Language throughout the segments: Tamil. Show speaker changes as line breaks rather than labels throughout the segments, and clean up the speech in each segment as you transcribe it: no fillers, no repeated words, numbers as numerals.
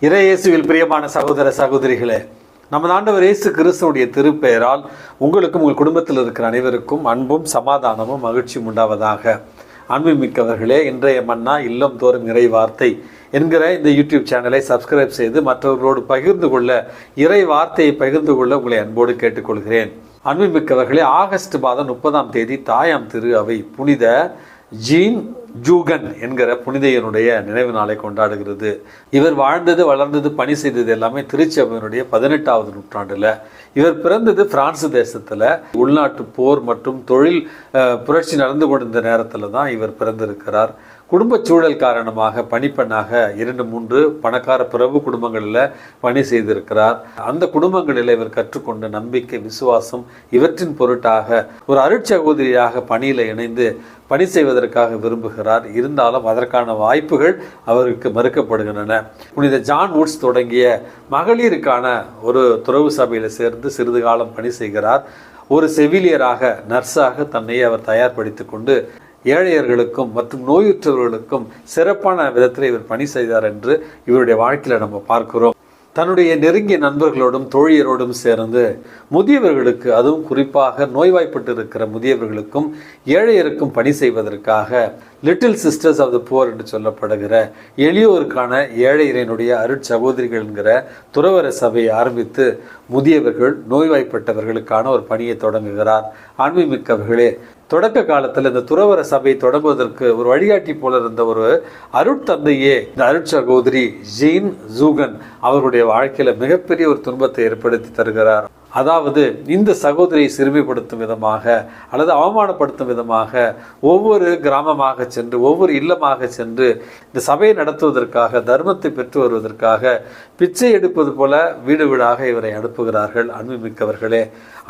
இறையேசுவில் பிரியமான சகோதர சகோதரிகளே, நமது ஆண்டவர் இயேசு கிறிஸ்துவுடைய திருப்பெயரால் உங்களுக்கும் உங்கள் குடும்பத்தில் இருக்கிற அனைவருக்கும் அன்பும் சமாதானமும் மகிழ்ச்சியும் உண்டாவதாக. அன்புமிக்கவர்களே, இன்றைய மன்னா இல்லம் தோறும் இறை வார்த்தை என்கிற இந்த யூடியூப் சேனலை சப்ஸ்கிரைப் செய்து மற்றவர்களோடு பகிர்ந்து கொள்ள, இறை வார்த்தையை பகிர்ந்து கொள்ள உங்களை அன்போடு கேட்டுக்கொள்கிறேன். அன்புமிக்கவர்களே, ஆகஸ்ட் மாதம் 30ஆம் தேதி தாயாம் திரு அவை புனித ஜீன் ஜூகன் என்கிற புனிதையனுடைய நினைவு நாளை கொண்டாடுகிறது. இவர் வாழ்ந்தது, வளர்ந்தது, பணி செய்தது எல்லாமே திருச்சபையினுடைய 18வது நூற்றாண்டில். இவர் பிறந்தது பிரான்ஸ் தேசத்தில். உள்நாட்டு போர் மற்றும் தொழில் புரட்சி நடந்து கொண்டிருந்த நேரத்தில் தான் இவர் பிறந்திருக்கிறார். குடும்ப சூழல் காரணமாக பணிப்பெண்ணாக 2-3 பணக்கார பிரபு குடும்பங்களில் பணி செய்திருக்கிறார். அந்த குடும்பங்களில் இவர் கற்றுக்கொண்ட நம்பிக்கை, விசுவாசம் இவற்றின் பொருட்டாக ஒரு அருட்சகோதரியாக பணியில் இணைந்து பணி செய்வதற்காக விரும்புகிறார். இருந்தாலும் அதற்கான வாய்ப்புகள் அவருக்கு மறுக்கப்படுகின்றன. புனித ஜான் வுட்ஸ் தொடங்கிய மகளிருக்கான ஒரு துறவு சபையில் சேர்ந்து சிறிது காலம் பணி செய்கிறார். ஒரு செவிலியராக, நர்ஸாக தன்னை அவர் தயார்படுத்தி கொண்டு ஏழையர்களுக்கும் மற்றும் நோயுற்றவர்களுக்கும் சிறப்பான விதத்தில் இவர் பணி செய்தார் என்று இவருடைய வாழ்க்கையில் நம்ம பார்க்கிறோம். தன்னுடைய நெருங்கிய நண்பர்களோடும் தோழியரோடும் சேர்ந்து முதியவர்களுக்கு, அதுவும் குறிப்பாக நோய்வாய்ப்பட்டு இருக்கிற முதியவர்களுக்கும் ஏழையருக்கும் பணி செய்வதற்காக little sisters of the poor என்று சொல்லப்படுகிற எளியோருக்கான ஏழை இறைவனுடைய அருட்சகோதரிகள் என்கிற துறவற சபையை ஆரம்பித்து முதியவர்கள், நோய்வாய்ப்பட்டவர்களுக்கான ஒரு பணியை தொடங்குகிறார். ஆன்மீகமிக்கவர்களே, தொடக்க காலத்தில் இந்த துறவற சபையை தொடங்குவதற்கு ஒரு வழிகாட்டி போல இருந்த ஒரு அருட்தந்தையே இந்த அருட்சகோதரி ஜீன் ஜூகன் அவருடைய வாழ்க்கையில மிகப்பெரிய ஒரு துன்பத்தை ஏற்படுத்தி தருகிறார். அதாவது இந்த சகோதரியை சிறுமைப்படுத்தும் விதமாக அல்லது அவமானப்படுத்தும் விதமாக ஒவ்வொரு கிராமமாக சென்று, ஒவ்வொரு இல்லமாக சென்று இந்த சபையை நடத்துவதற்காக, தர்மத்தை பெற்று வருவதற்காக பிச்சை எடுப்பது போல வீடு வீடாக இவரை அனுப்புகிறார்கள். அன்புமிக்கவர்களே,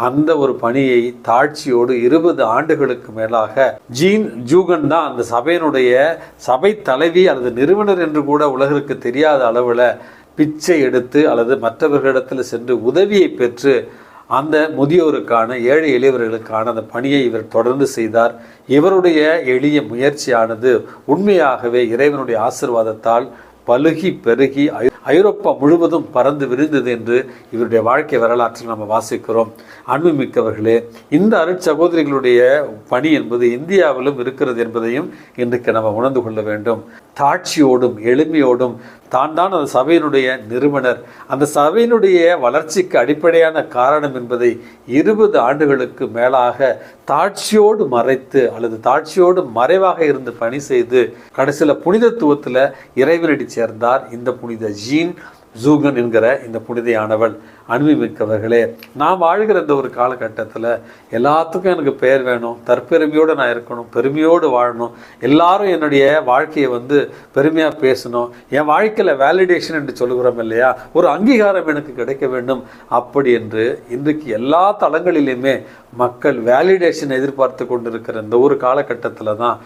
அந்த ஒரு பணியை தாட்சியோடு 20 ஆண்டுகளுக்கு மேலாக ஜீன் ஜூகன் தான் அந்த சபையினுடைய சபை தலைவி அல்லது நிறுவனர் என்று கூட உலகிற்கு தெரியாத அளவில் பிச்சை எடுத்து அல்லது மற்றவர்களிடத்தில் சென்று உதவியை பெற்று அந்த முதியோருக்கான, ஏழை எளியவர்களுக்கான அந்த பணியை இவர் தொடர்ந்து செய்தார். இவருடைய எளிய முயற்சியானது உண்மையாகவே இறைவனுடைய ஆசீர்வாதத்தால் பலுகி பெருகி ஐரோப்பா முழுவதும் பறந்து விரிந்தது என்று இவருடைய வாழ்க்கை வரலாற்றில் நம்ம வாசிக்கிறோம். அன்புமிக்கவர்களே, இந்த அருட்சகோதரிகளுடைய பணி என்பது இந்தியாவிலும் இருக்கிறது என்பதையும் இன்றைக்கு நம்ம உணர்ந்து கொள்ள வேண்டும். தாட்சியோடும் எளிமையோடும் தான் அந்த சபையினுடைய நிறுவனர், அந்த சபையினுடைய வளர்ச்சிக்கு அடிப்படையான காரணம் என்பதை 20 ஆண்டுகளுக்கு மேலாக தாட்சியோடு மறைத்து அல்லது தாட்சியோடு மறைவாக இருந்து பணி செய்து கடைசியில் புனிதத்துவத்தில் இறைவனடி சேர்ந்தார் இந்த புனித ஜீன் ஜூகன் என்கிற இந்த புனிதையானவள். அன்புமிக்கவர்களே, நான் வாழ்கிற இந்த ஒரு காலகட்டத்தில் எல்லாத்துக்கும் எனக்கு பெயர் வேணும், தற்பெருமையோடு நான் இருக்கணும், பெருமையோடு வாழணும், எல்லாரும் என்னுடைய வாழ்க்கையை பெருமையாக பேசணும், என் வாழ்க்கையில் வேலிடேஷன் என்று சொல்லுகிறோம் இல்லையா, ஒரு அங்கீகாரம் எனக்கு கிடைக்க வேண்டும். அப்படி என்று இன்றைக்கு எல்லா தளங்களிலுமே மக்கள் வேலிடேஷன் எதிர்பார்த்து கொண்டிருக்கிற இந்த ஒரு காலகட்டத்தில் தான்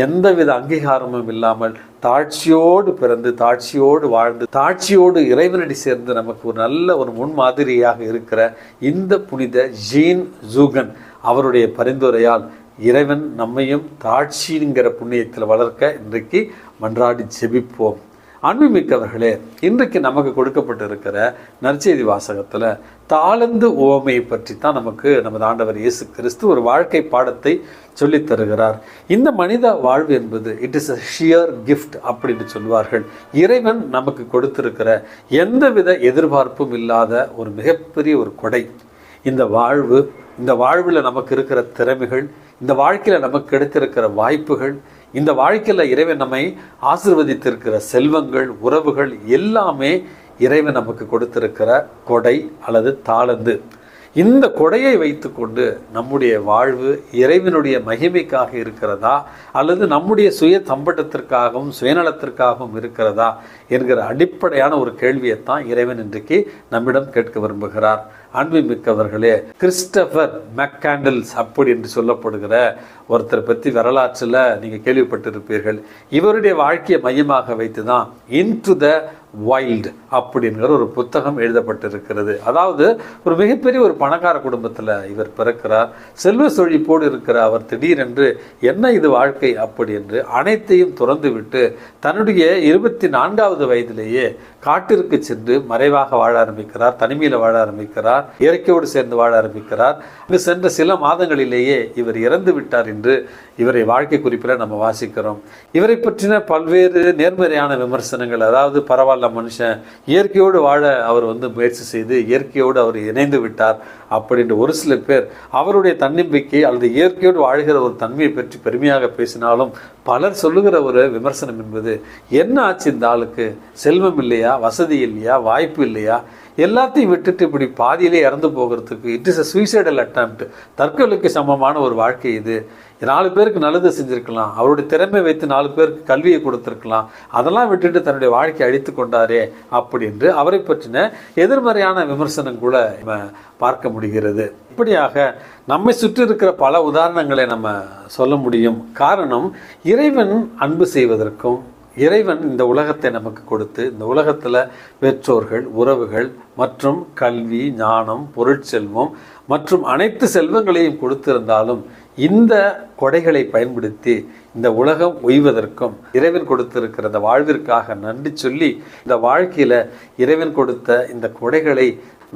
எந்தவித அங்கீகாரமும் இல்லாமல் தாட்சியோடு பிறந்து, தாட்சியோடு வாழ்ந்து, தாட்சியோடு இறைவனடி சேர்ந்து நமக்கு ஒரு நல்ல ஒரு முன்மாதிரியாக இருக்கிற இந்த புனித ஜீன் ஜூகன் அவருடைய பரிந்துரையால் இறைவன் நம்மையும் தாட்சிங்கிற புண்ணியத்தில் வளர்க்க இன்றைக்கு மன்றாடி ஜெபிப்போம். அன்புமிக்கவர்களே, இன்றைக்கு நமக்கு கொடுக்கப்பட்டிருக்கிற நற்செய்தி வாசகத்தில் தாளந்து உவமையை பற்றி தான் நமது ஆண்டவர் இயேசு கிறிஸ்து ஒரு வாழ்க்கை பாடத்தை சொல்லித் தருகிறார். இந்த மனித வாழ்வு என்பது it is a shear gift அப்படின்னு சொல்வார்கள். இறைவன் நமக்கு கொடுத்திருக்கிற எந்தவித எதிர்பார்ப்பும் இல்லாத ஒரு மிகப்பெரிய ஒரு கொடை இந்த வாழ்வு. இந்த வாழ்வில் நமக்கு இருக்கிற திறமைகள், இந்த வாழ்க்கையில் நமக்கு கிடைத்திருக்கிற வாய்ப்புகள், இந்த வாழ்க்கையில் இறைவன் நம்மை ஆசீர்வதித்திருக்கிற செல்வங்கள், உறவுகள் எல்லாமே இறைவன் நமக்கு கொடுத்திருக்கிற கொடை அல்லது தாளந்து. இந்த கொடையை வைத்துக்கொண்டு நம்முடைய வாழ்வு இறைவனுடைய மகிமைக்காக இருக்கிறதா அல்லது நம்முடைய சுய தம்பட்டத்திற்காகவும் சுயநலத்திற்காகவும் இருக்கிறதா என்கிற அடிப்படையான ஒரு கேள்வியைத்தான் இறைவன் இன்றைக்கு நம்மிடம் கேட்க விரும்புகிறார். அன்புமிக்கவர்களே, கிறிஸ்டபர் மெக்காண்டல்ஸ் அப்படி என்று சொல்லப்படுகிற ஒருத்தரை பற்றி வரலாற்றில் நீங்கள் கேள்விப்பட்டிருப்பீர்கள். இவருடைய வாழ்க்கையை மையமாக வைத்து தான் இன்டு த வைல்டு அப்படிங்கிற ஒரு புத்தகம் எழுதப்பட்டிருக்கிறது. அதாவது ஒரு மிகப்பெரிய ஒரு பணக்கார குடும்பத்தில் இவர் பிறக்கிறார். செல்வ செழிப்போடு இருக்கிற அவர் திடீரென்று என்ன இது வாழ்க்கை அப்படி என்று அனைத்தையும் துறந்து விட்டு தன்னுடைய 24வது 5வது வயதிலேயே காட்டிற்கு சென்று மறைவாக வாழ ஆரம்பிக்கிறார், தனிமையில் வாழ ஆரம்பிக்கிறார், இயற்கையோடு சேர்ந்து வாழ ஆரம்பிக்கிறார். அங்கு சென்ற சில மாதங்களிலேயே இவர் இறந்து விட்டார் என்று இவரை வாழ்க்கை குறிப்பில் நம்ம வாசிக்கிறோம். இவரை பற்றின பல்வேறு நேர்மறையான விமர்சனங்கள், அதாவது பரவாயில்ல மனுஷன் இயற்கையோடு வாழ அவர் முயற்சி செய்து இயற்கையோடு அவர் இணைந்து விட்டார் அப்படின்ற ஒரு சில பேர் அவருடைய தன்னம்பிக்கை அல்லது இயற்கையோடு வாழ்கிற ஒரு தன்மையை பற்றி பெருமையாக பேசினாலும், பலர் சொல்லுகிற ஒரு விமர்சனம் என்பது, என்ன ஆச்சு இந்த ஆளுக்கு, செல்வம் இல்லையா, வசதி இல்லையா, வாய்ப்பு இல்லையா, எல்லாத்தையும் விட்டுட்டு இப்படி பாதியிலே இறந்து போகிறதுக்கு it is a suicidal attempt, தற்கொலைக்கு சமமான ஒரு வாழ்க்கை இது. 4 பேருக்கு நல்லது செஞ்சுருக்கலாம், அவருடைய திறமை வைத்து 4 பேருக்கு கல்வியை கொடுத்துருக்கலாம், அதெல்லாம் விட்டுட்டு தன்னுடைய வாழ்க்கையை அழித்து கொண்டாரே அப்படின்று அவரை பற்றின எதிர்மறையான விமர்சனம் கூட பார்க்க முடிகிறது. இப்படியாக நம்மை சுற்றி இருக்கிற பல உதாரணங்களை நம்ம சொல்ல முடியும். காரணம், இறைவன் அன்பு செய்வதற்கும், இறைவன் இந்த உலகத்தை நமக்கு கொடுத்து இந்த உலகத்தில் பெற்றோர்கள், உறவுகள் மற்றும் கல்வி, ஞானம், பொருட்செல்வம் மற்றும் அனைத்து செல்வங்களையும் கொடுத்திருந்தாலும் இந்த கொடைகளை பயன்படுத்தி இந்த உலகம் உய்வதற்கும் இறைவன் கொடுத்திருக்கிற இந்த வாழ்விற்காக நன்றி சொல்லி இந்த வாழ்க்கையில் இறைவன் கொடுத்த இந்த கொடைகளை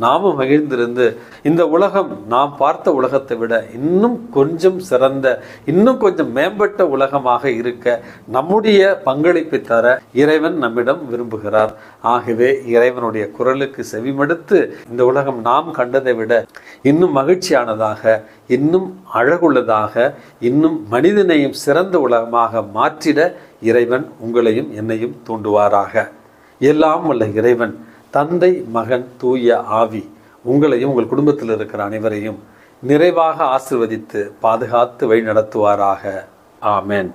நாமும் மகிழ்ந்திருந்து இந்த உலகம் நாம் பார்த்த உலகத்தை விட இன்னும் கொஞ்சம் சிறந்த, இன்னும் கொஞ்சம் மேம்பட்ட உலகமாக இருக்க நம்முடைய பங்களிப்பை தர இறைவன் நம்மிடம் விரும்புகிறார். ஆகவே இறைவனுடைய குரலுக்கு செவிமடுத்து இந்த உலகம் நாம் கண்டதை விட இன்னும் மகிழ்ச்சியானதாக, இன்னும் அழகுள்ளதாக, இன்னும் மனிதனையும் சிறந்த உலகமாக மாற்றிட இறைவன் உங்களையும் என்னையும் தூண்டுவாராக. எல்லாம் வல்ல இறைவன் தந்தை, மகன், தூய ஆவி உங்களையும் உங்கள் குடும்பத்தில் இருக்கிற அனைவரையும் நிறைவாக ஆசீர்வதித்து பாதுகாத்து வழி நடத்துவாராக. ஆமென்.